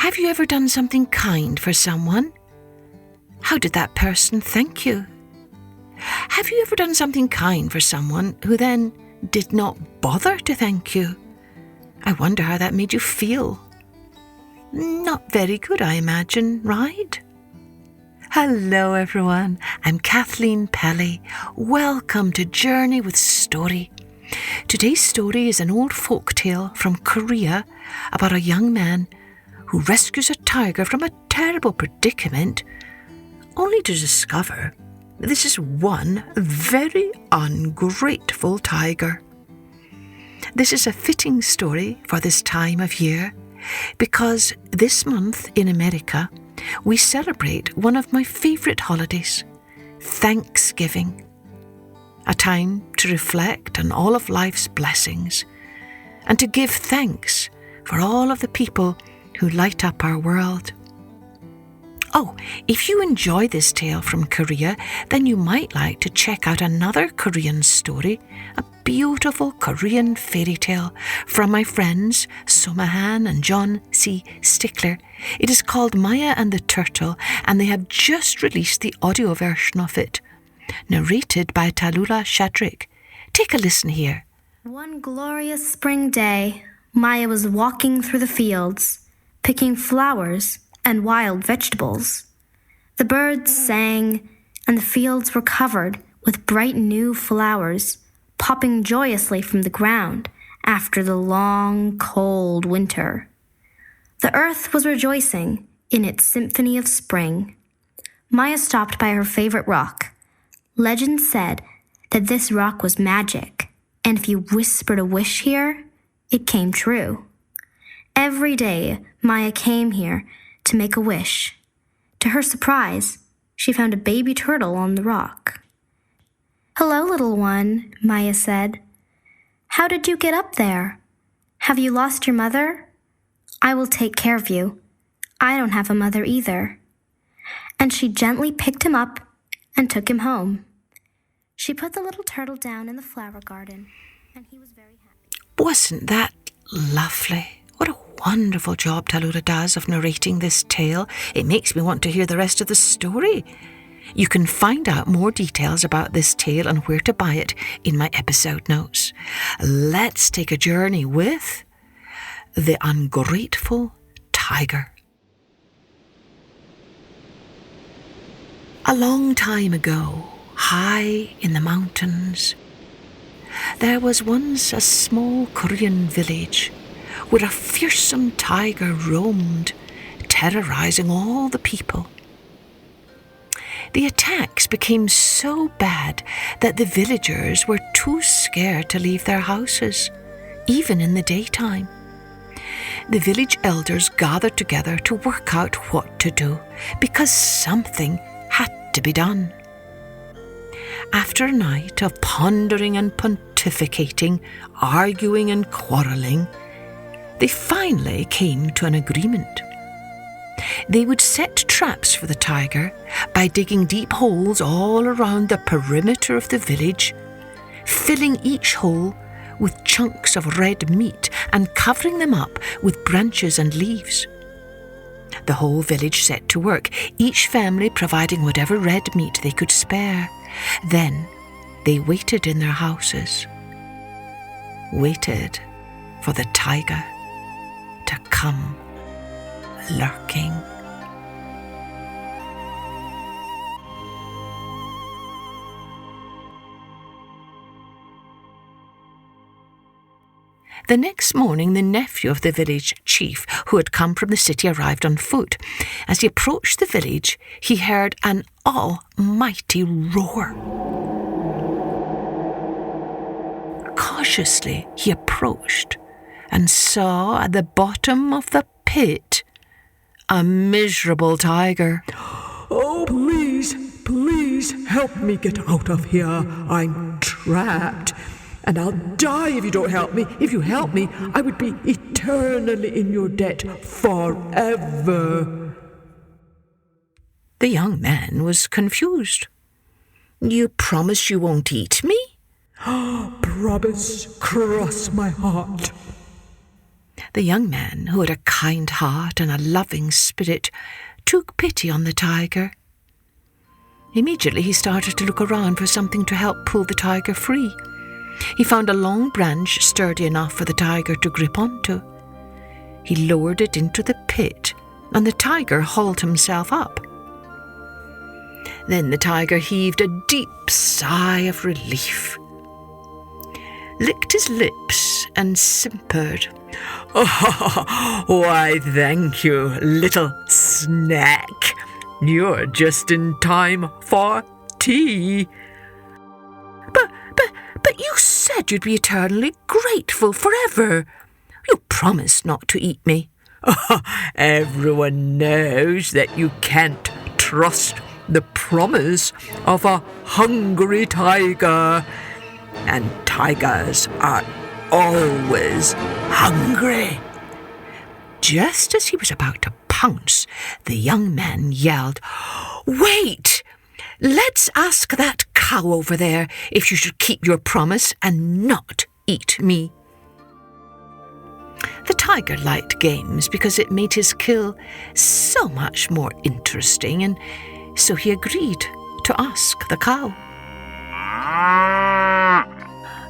Have you ever done something kind for someone? How did that person thank you? Have you ever done something kind for someone who then did not bother to thank you? I wonder how that made you feel. Not very good, I imagine, right? Hello, everyone. I'm Kathleen Pelly. Welcome to Journey with Story. Today's story is an old folktale from Korea about a young man who rescues a tiger from a terrible predicament, only to discover that this is one very ungrateful tiger. This is a fitting story for this time of year because this month in America we celebrate one of my favourite holidays, Thanksgiving. A time to reflect on all of life's blessings and to give thanks for all of the people who light up our world. Oh, if you enjoy this tale from Korea, then you might like to check out another Korean story, a beautiful Korean fairy tale from my friends Soma and John C.Stickler. It is called Maya and the Turtle, and they have just released the audio version of it, narrated by Tallulah Shadrick. Take a listen here. One glorious spring day, Maya was walking through the fields, picking flowers and wild vegetables. The birds sang, and the fields were covered with bright new flowers, popping joyously from the ground after the long, cold winter. The earth was rejoicing in its symphony of spring. Maya stopped by her favorite rock. Legend said that this rock was magic, and if you whispered a wish here, it came true. Every day, Maya came here to make a wish. To her surprise, she found a baby turtle on the rock. "Hello, little one," Maya said. "How did you get up there? Have you lost your mother? I will take care of you. I don't have a mother either." And she gently picked him up and took him home. She put the little turtle down in the flower garden, and he was very happy. Wasn't that lovely? What a wonderful job Tallulah does of narrating this tale. It makes me want to hear the rest of the story. You can find out more details about this tale and where to buy it in my episode notes. Let's take a journey with The Ungrateful Tiger. A long time ago, high in the mountains, there was once a small Korean village where a fearsome tiger roamed, terrorizing all the people. The attacks became so bad that the villagers were too scared to leave their houses, even in the daytime. The village elders gathered together to work out what to do, because something had to be done. After a night of pondering and pontificating, arguing and quarrelling, they finally came to an agreement. They would set traps for the tiger by digging deep holes all around the perimeter of the village, filling each hole with chunks of red meat and covering them up with branches and leaves. The whole village set to work, each family providing whatever red meat they could spare. Then they waited in their houses, waited for the tiger to come lurking. The next morning, the nephew of the village chief, who had come from the city, arrived on foot. As he approached the village, he heard an almighty roar. Cautiously, he approached and saw at the bottom of the pit a miserable tiger. "Oh, please help me get out of here. I'm trapped. And I'll die if you don't help me. If you help me, I would be eternally in your debt forever." The young man was confused. "You promise you won't eat me?" "Promise, cross my heart." The young man, who had a kind heart and a loving spirit, took pity on the tiger. Immediately he started to look around for something to help pull the tiger free. He found a long branch sturdy enough for the tiger to grip onto. He lowered it into the pit, and the tiger hauled himself up. Then the tiger heaved a deep sigh of relief, licked his lips and simpered. Why, thank you, little snack. You're just in time for tea. But you said you'd be eternally grateful forever. You promised not to eat me. Everyone knows that you can't trust the promise of a hungry tiger. And tigers are always hungry. Just as he was about to pounce, the young man yelled, "Wait! Let's ask that cow over there if you should keep your promise and not eat me." The tiger liked games because it made his kill so much more interesting, and so he agreed to ask the cow.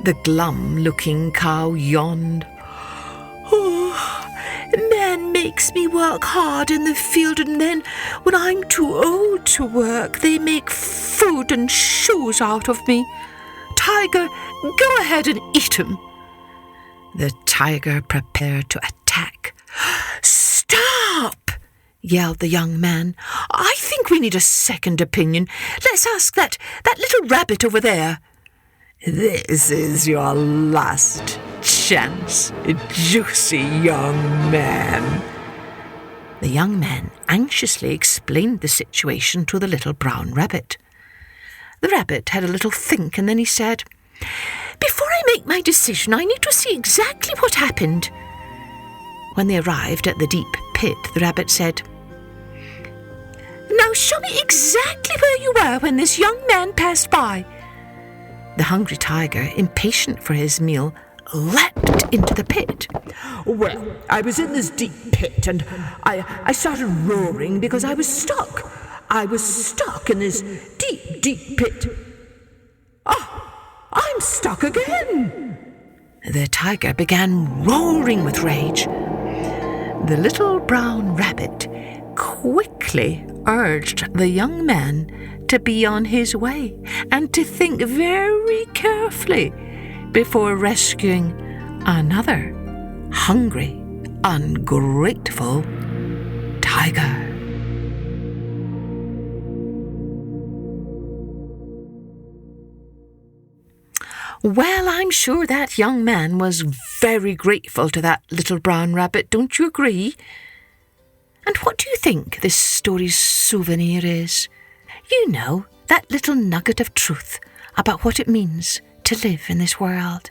The glum-looking cow yawned. "Man makes me work hard in the field, and then, when I'm too old to work, they make food and shoes out of me. Tiger, go ahead and eat 'em." The tiger prepared to attack. "Stop!" yelled the young man. "I think we need a second opinion. Let's ask that little rabbit over there." This is your last chance, juicy young man. The young man anxiously explained the situation to the little brown rabbit. The rabbit had a little think, and then he said, "Before I make my decision, I need to see exactly what happened." When they arrived at the deep pit, the rabbit said, "Now show me exactly where you were when this young man passed by." The hungry tiger, impatient for his meal, leapt into the pit. "Well, I was in this deep pit, and I started roaring because I was stuck. I was stuck in this deep, deep pit. I'm stuck again." The tiger began roaring with rage. The little brown rabbit quickly urged the young man to be on his way and to think very carefully before rescuing another hungry, ungrateful tiger. Well, I'm sure that young man was very grateful to that little brown rabbit, don't you agree? And what do you think this story's souvenir is? You know, that little nugget of truth about what it means to live in this world.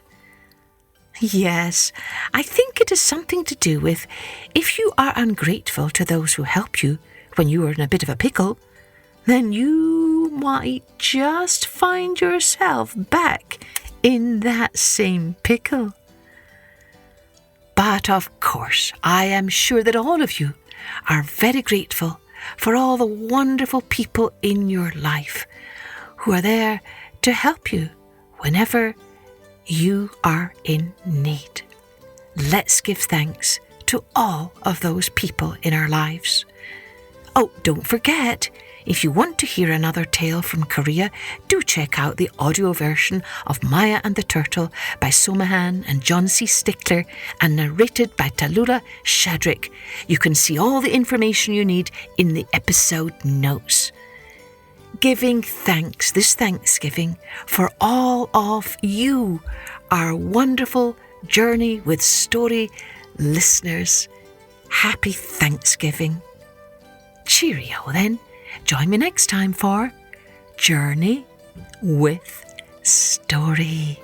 Yes, I think it is something to do with if you are ungrateful to those who help you when you are in a bit of a pickle, then you might just find yourself back in that same pickle. But of course, I am sure that all of you are very grateful for all the wonderful people in your life who are there to help you whenever you are in need. Let's give thanks to all of those people in our lives. Oh, don't forget, if you want to hear another tale from Korea, do check out the audio version of Maya and the Turtle by Soma and John C.Stickler and narrated by Tallulah Shadrick. You can see all the information you need in the episode notes. Giving thanks this Thanksgiving for all of you, our wonderful Journey with Story listeners. Happy Thanksgiving. Cheerio then. Join me next time for Journey with Story.